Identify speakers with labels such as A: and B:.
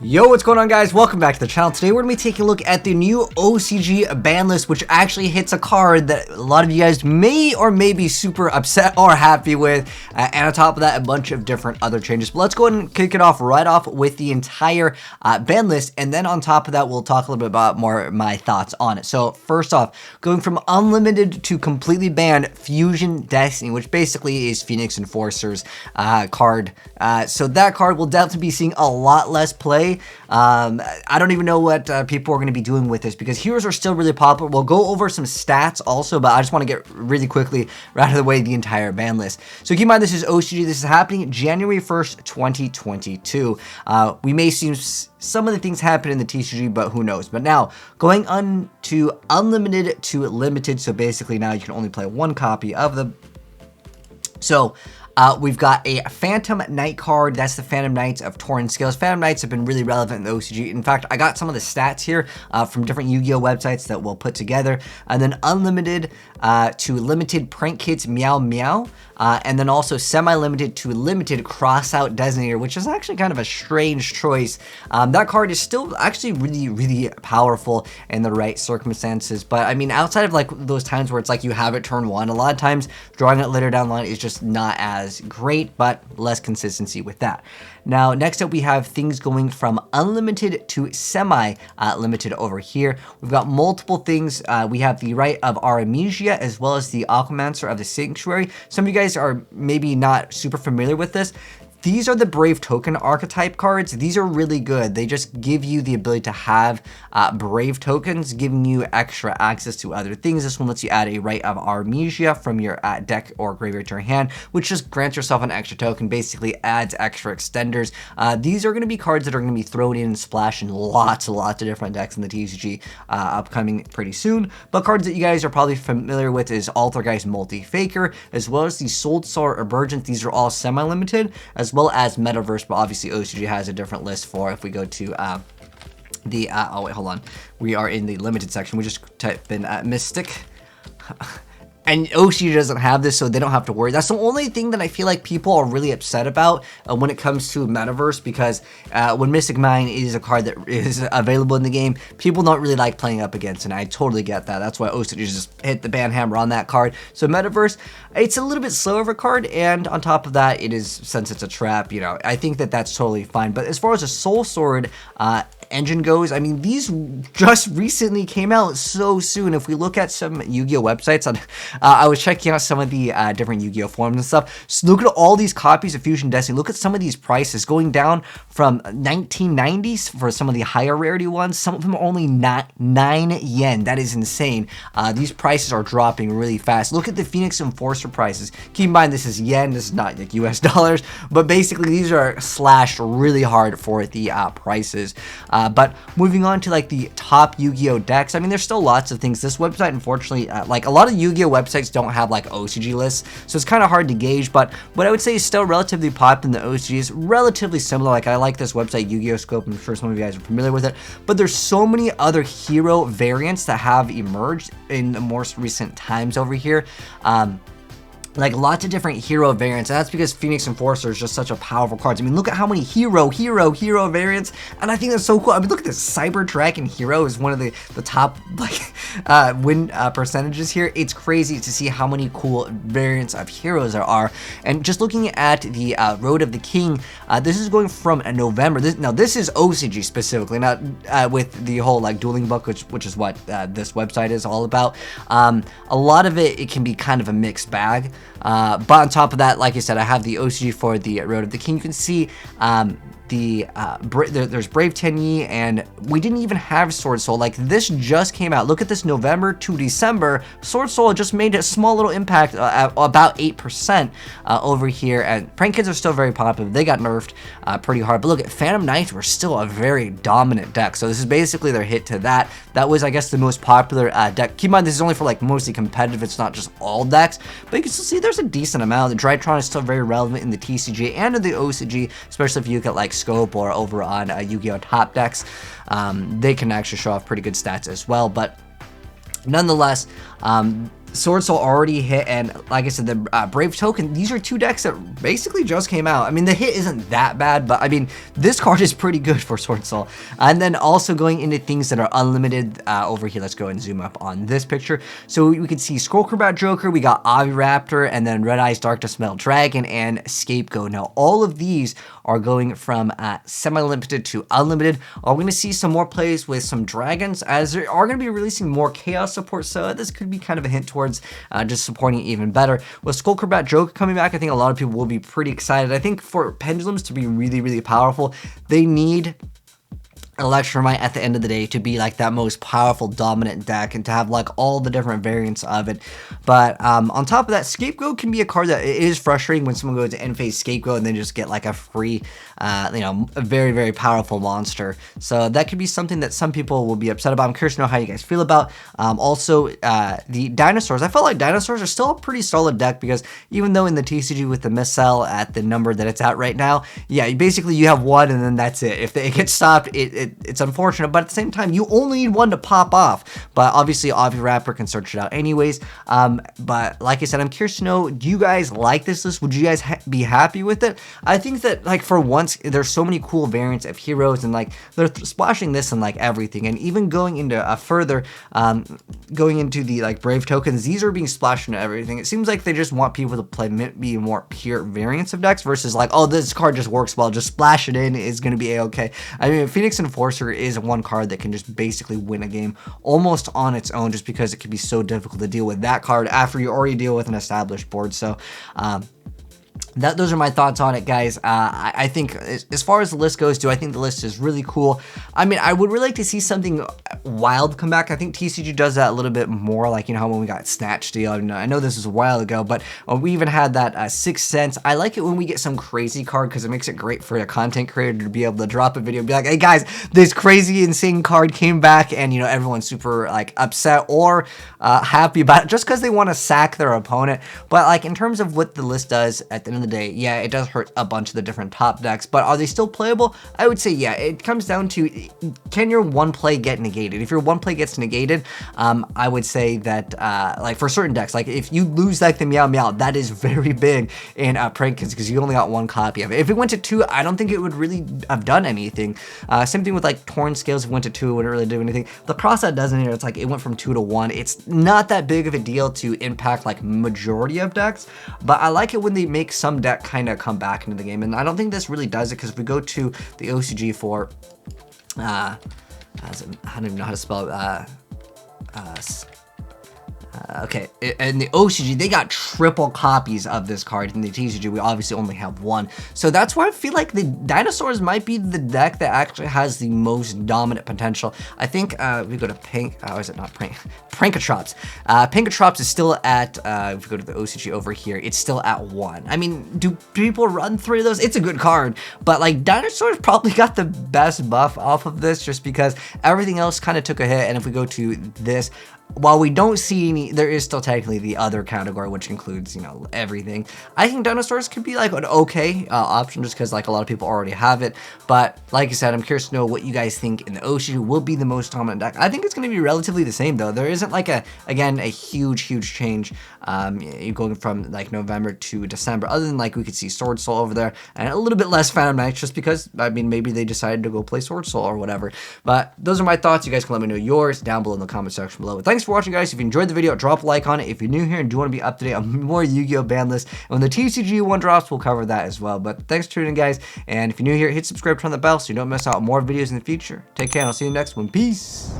A: Yo, what's going on, guys? Welcome back to the channel. Today we're going to be taking a look at the new OCG ban list, which actually hits a card that a lot of you guys may or may be super upset or happy with, and on top of that, a bunch of different other changes. But let's go ahead and kick it off right off with the entire ban list, and then on top of that, we'll talk a little bit about more my thoughts on it. So first off, going from unlimited to completely banned, Fusion Destiny, which basically is Phoenix Enforcer's card. So that card will definitely be seeing a lot less play. I don't even know what people are going to be doing with this because heroes are still really popular. We'll go over some stats also, but I just want to get really quickly right out of the way the entire ban list. So keep in mind, this is OCG. This is happening January 1st, 2022. We may see some of the things happen in the TCG, but who knows. But now, going on to unlimited to limited, so basically now you can only play one copy of the... So... we've got a Phantom Knight card. That's the Phantom Knights of Torrent Scales. Phantom Knights have been really relevant in the OCG. In fact, I got some of the stats here from different Yu-Gi-Oh websites that we'll put together. And then unlimited to limited Prank Kids Meow Meow. And then also semi-limited to limited Crossout Designator, which is actually kind of a strange choice. That card is still actually really powerful in the right circumstances. But I mean, outside of like those times where it's like you have it turn one, a lot of times drawing it later down the line is just not as great, but less consistency with that. Now, next up, we have things going from unlimited to semi-limited over here. We've got multiple things. We have the Rite of Artemisia as well as the Aquamancer of the Sanctuary. Some of you guys are maybe not super familiar with this. These are the Brave Token archetype cards. These are really good. They just give you the ability to have Brave Tokens, giving you extra access to other things. This one lets you add a Rite of Artemisia from your deck or graveyard to your hand, which just grants yourself an extra token, basically adds extra extenders. These are going to be cards that are going to be thrown in and splashed in lots of different decks in the TCG upcoming pretty soon. But cards that you guys are probably familiar with is Altergeist Multi-Faker, as well as the Soul Solar Emergent. These are all semi-limited, as well as Metaverse, but obviously OCG has a different list for if we go to the oh wait, hold on, we are in the limited section. We just type in Mystic. And OCG doesn't have this, so they don't have to worry. That's the only thing that I feel like people are really upset about when it comes to Metaverse, because when Mystic Mine is a card that is available in the game, people don't really like playing up against, and I totally get that. That's why OCG just hit the ban hammer on that card. So Metaverse, it's a little bit slower of a card, and on top of that, it is, since it's a trap, you know, I think that that's totally fine. But as far as a Soul Sword engine goes, I mean, these just recently came out so soon. If we look at some Yu-Gi-Oh websites on... I was checking out some of the different Yu-Gi-Oh forums and stuff. So look at all these copies of Fusion Destiny. Look at some of these prices going down from 1990s for some of the higher rarity ones. Some of them are only 9 yen. That is insane. These prices are dropping really fast. Look at the Phoenix Enforcer prices. Keep in mind, this is yen. This is not like US dollars. But basically, these are slashed really hard for the prices. But moving on to like the top Yu-Gi-Oh decks. I mean, there's still lots of things. This website, unfortunately, like a lot of Yu-Gi-Oh websites don't have like OCG lists, so it's kind of hard to gauge, but what I would say is still relatively popular in the OCG is relatively similar. Like, I like this website, Yu-Gi-Oh Scope. I'm sure some of you guys are familiar with it, but there's so many other hero variants that have emerged in the more recent times over here. Like lots of different hero variants, and that's because Phoenix Enforcer is just such a powerful card. I mean, look at how many hero variants, and I think that's so cool. I mean, look at this. Cyber Dragon Hero is one of the top like win percentages here. It's crazy to see how many cool variants of heroes there are. And just looking at the Road of the King, this is going from November. This is OCG specifically, not with the whole like dueling book, which is what this website is all about. A lot of it can be kind of a mixed bag. But on top of that, like I said, I have the OCG for the Road of the King. You can see there's Brave Tenyi, and we didn't even have Sword Soul. Like, this just came out. Look at this, November to December. Sword Soul just made a small little impact at about 8% over here. And Prank Kids are still very popular. They got nerfed pretty hard. But look at Phantom Knights were still a very dominant deck. So this is basically their hit to that. That was, I guess, the most popular deck. Keep in mind, this is only for like mostly competitive. It's not just all decks. But you can still see there's a decent amount. The Drytron is still very relevant in the TCG and in the OCG, especially if you look at like Scope or over on Yu-Gi-Oh Top Decks. They can actually show off pretty good stats as well. But nonetheless, Sword Soul already hit, and like I said, the Brave Token, these are 2 decks that basically just came out. I mean, the hit isn't that bad, but I mean, this card is pretty good for Sword Soul. And then also going into things that are unlimited over here, let's go and zoom up on this picture. So we can see Skullcrobat Joker, we got Aviraptor, and then Red Eyes Dark Dispel Dragon, and Scapegoat. Now, all of these are going from semi-limited to unlimited. We're going to see some more plays with some dragons, as they are going to be releasing more Chaos support, so this could be kind of a hint towards just supporting it even better. With Skullcrobat Joker coming back, I think a lot of people will be pretty excited. I think for pendulums to be really, really powerful, they need Electromite at the end of the day to be like that most powerful dominant deck and to have like all the different variants of it. But on top of that, Scapegoat can be a card that it is frustrating when someone goes to end phase Scapegoat and then just get like a free, you know, a very, very powerful monster. So that could be something that some people will be upset about. I'm curious to know how you guys feel about. Also, the dinosaurs. I felt like dinosaurs are still a pretty solid deck because even though in the TCG with the missile at the number that it's at right now, yeah, basically you have one and then that's it. If it gets stopped, it's unfortunate, but at the same time, you only need one to pop off. But obviously, Aviraptor can search it out anyways. But like I said, I'm curious to know, do you guys like this list? Would you guys be happy with it? I think that, like, for once, there's so many cool variants of heroes, and like they're splashing this in like everything, and even going into further, going into the like Brave tokens, these are being splashed into everything. It seems like they just want people to play maybe more pure variants of decks versus like, oh, this card just works well, just splash it in, is going to be a-okay. I mean, Phoenix Enforcer is one card that can just basically win a game almost on its own, just because it can be so difficult to deal with that card after you already deal with an established board. So those are my thoughts on it, guys. I think as far as the list goes, I think the list is really cool. I mean, I would really like to see something wild come back. I think TCG does that a little bit more, like, you know, how when we got Snatch Steal. I know this was a while ago, but we even had that Sixth Sense. I like it when we get some crazy card because it makes it great for a content creator to be able to drop a video and be like, hey guys, this crazy insane card came back, and you know, everyone's super like upset or happy about it just because they want to sack their opponent. But like in terms of what the list does at the end of the day, yeah, it does hurt a bunch of the different top decks, but are they still playable? I would say yeah. It comes down to, can your one play get negated? If your one play gets negated, I would say that like for certain decks, like if you lose like the Meow Meow, that is very big in Prankins because you only got one copy of it. If it went to 2, I don't think it would really have done anything. Same thing with like Torn Scales. If it went to 2, it wouldn't really do anything. The Cross that doesn't here, it's like it went from 2 to 1. It's not that big of a deal to impact like majority of decks, but I like it when they make some deck kind of come back into the game, and I don't think this really does it because if we go to the OCG for I don't even know how to spell okay, in the OCG, they got triple copies of this card. In the TCG, we obviously only have 1. So that's why I feel like the Dinosaurs might be the deck that actually has the most dominant potential. I think we go to is it not Prankatrops? Prankatrops is still at, if we go to the OCG over here, it's still at 1. I mean, do people run 3 of those? It's a good card, but like Dinosaurs probably got the best buff off of this just because everything else kind of took a hit. And if we go to this, while we don't see any, there is still technically the other category, which includes, you know, everything. I think Dinosaurs could be like an okay option just because like a lot of people already have it. But like I said, I'm curious to know what you guys think in the OCG will be the most dominant deck. I think it's going to be relatively the same though. There isn't like a huge change you're going from like November to December, other than like we could see Sword Soul over there and a little bit less Phantom Knights just because, I mean, maybe they decided to go play Sword Soul or whatever. But those are my thoughts. You guys can let me know yours down below in the comment section below. But thanks for watching, guys. If you enjoyed the video, drop a like on it. If you're new here and do want to be up to date on more Yu-Gi-Oh! Ban list, and when the TCG one drops, we'll cover that as well. But thanks for tuning in, guys. And if you're new here, hit subscribe, turn on the bell so you don't miss out on more videos in the future. Take care, and I'll see you next one. Peace.